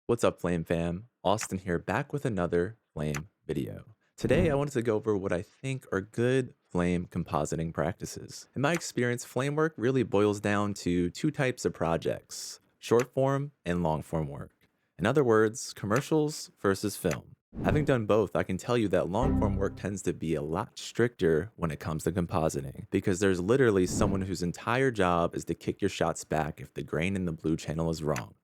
What's up, Flame fam? Austin here, back with another Flame video. Today, I wanted to go over what I think are good Flame compositing practices. In my experience, Flame work really boils down to two types of projects, short form and long form work. In other words, commercials versus film. Having done both, I can tell you that long form work tends to be a lot stricter when it comes to compositing, because there's literally someone whose entire job is to kick your shots back if the grain in the blue channel is wrong.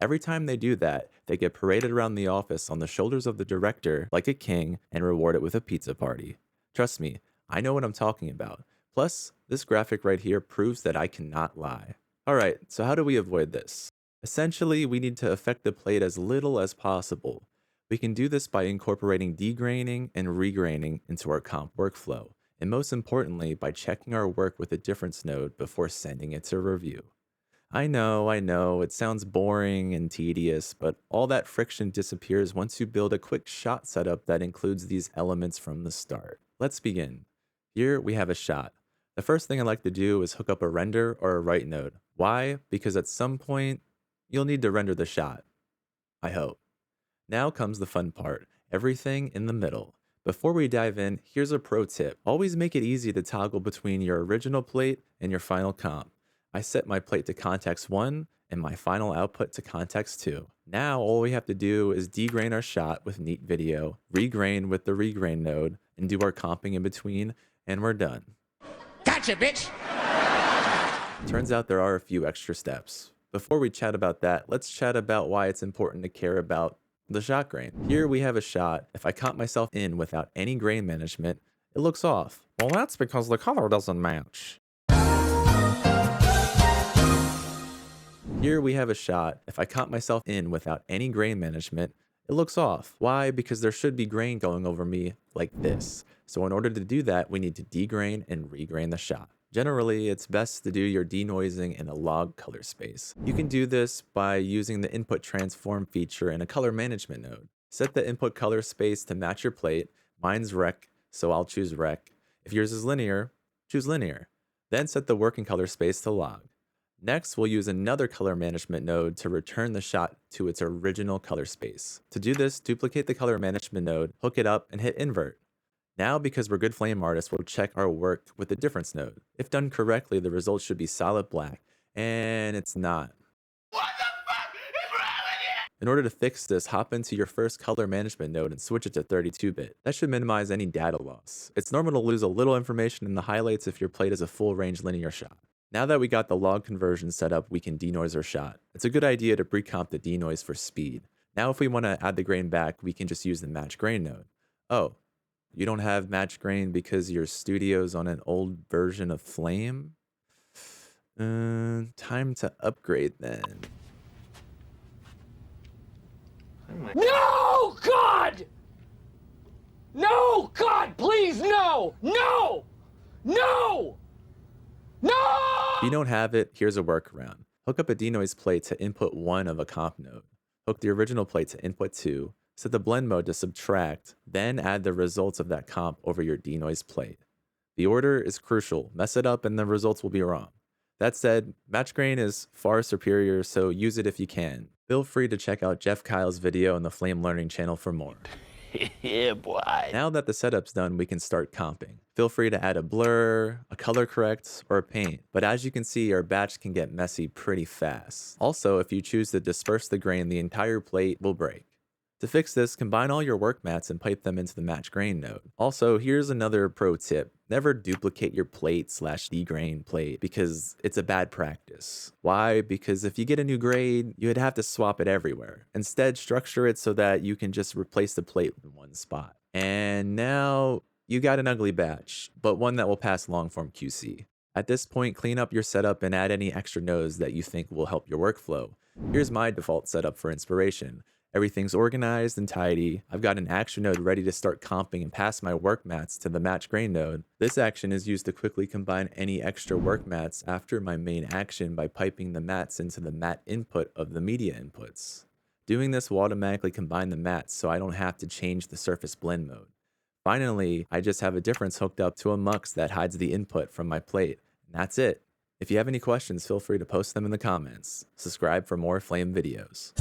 Every time they do that, they get paraded around the office on the shoulders of the director like a king and rewarded with a pizza party. Trust me, I know what I'm talking about. Plus, this graphic right here proves that I cannot lie. Alright, so how do we avoid this? Essentially, we need to affect the plate as little as possible. We can do this by incorporating degraining and regraining into our comp workflow, and most importantly, by checking our work with a difference node before sending it to review. I know, it sounds boring and tedious, but all that friction disappears once you build a quick shot setup that includes these elements from the start. Let's begin. Here we have a shot. The first thing I like to do is hook up a render or a write node. Why? Because at some point, you'll need to render the shot. I hope. Now comes the fun part, everything in the middle. Before we dive in, here's a pro tip. Always make it easy to toggle between your original plate and your final comp. I set my plate to context 1 and my final output to context 2. Now all we have to do is degrain our shot with neat video, regrain with the regrain node, and do our comping in between, and we're done. Gotcha, bitch! Turns out there are a few extra steps. Before we chat about that, let's chat about why it's important to care about the shot grain. Here we have a shot. If I comp myself in without any grain management, it looks off. Well, that's because the color doesn't match. Here we have a shot. If I comp myself in without any grain management, it looks off. Why? Because there should be grain going over me like this. So in order to do that, we need to degrain and regrain the shot. Generally, it's best to do your denoising in a log color space. You can do this by using the input transform feature in a color management node. Set the input color space to match your plate. Mine's rec, so I'll choose rec. If yours is linear, choose linear. Then set the working color space to log. Next, we'll use another color management node to return the shot to its original color space. To do this, duplicate the color management node, hook it up, and hit invert. Now, because we're good flame artists, we'll check our work with the difference node. If done correctly, the result should be solid black, and it's not. What the fuck is wrong with you? In order to fix this, hop into your first color management node and switch it to 32-bit. That should minimize any data loss. It's normal to lose a little information in the highlights if your plate is a full range linear shot. Now that we got the log conversion set up, we can denoise our shot. It's a good idea to pre-comp the denoise for speed. Now if we want to add the grain back, we can just use the match grain node. Oh, you don't have match grain because your studio's on an old version of Flame? Time to upgrade then. No, God! No, God, please, no! No! No! No! If you don't have it, here's a workaround. Hook up a denoise plate to input 1 of a comp node. Hook the original plate to input 2. Set the blend mode to subtract, then add the results of that comp over your denoise plate. The order is crucial. Mess it up and the results will be wrong. That said, match grain is far superior, so use it if you can. Feel free to check out Jeff Kyle's video on the Flame Learning channel for more. Yeah, boy. Now that the setup's done, we can start comping. Feel free to add a blur, a color correct, or a paint. But as you can see, our batch can get messy pretty fast. Also, if you choose to disperse the grain, the entire plate will break. To fix this, combine all your work mats and pipe them into the match grain node. Also, here's another pro tip. Never duplicate your plate / degrain plate because it's a bad practice. Why? Because if you get a new grade, you'd have to swap it everywhere. Instead, structure it so that you can just replace the plate in one spot. And now you got an ugly batch, but one that will pass Longform QC. At this point, clean up your setup and add any extra nodes that you think will help your workflow. Here's my default setup for inspiration. Everything's organized and tidy. I've got an action node ready to start comping and pass my work mats to the match grain node. This action is used to quickly combine any extra work mats after my main action by piping the mats into the mat input of the media inputs. Doing this will automatically combine the mats so I don't have to change the surface blend mode. Finally, I just have a difference hooked up to a mux that hides the input from my plate. And that's it. If you have any questions, feel free to post them in the comments. Subscribe for more Flame videos.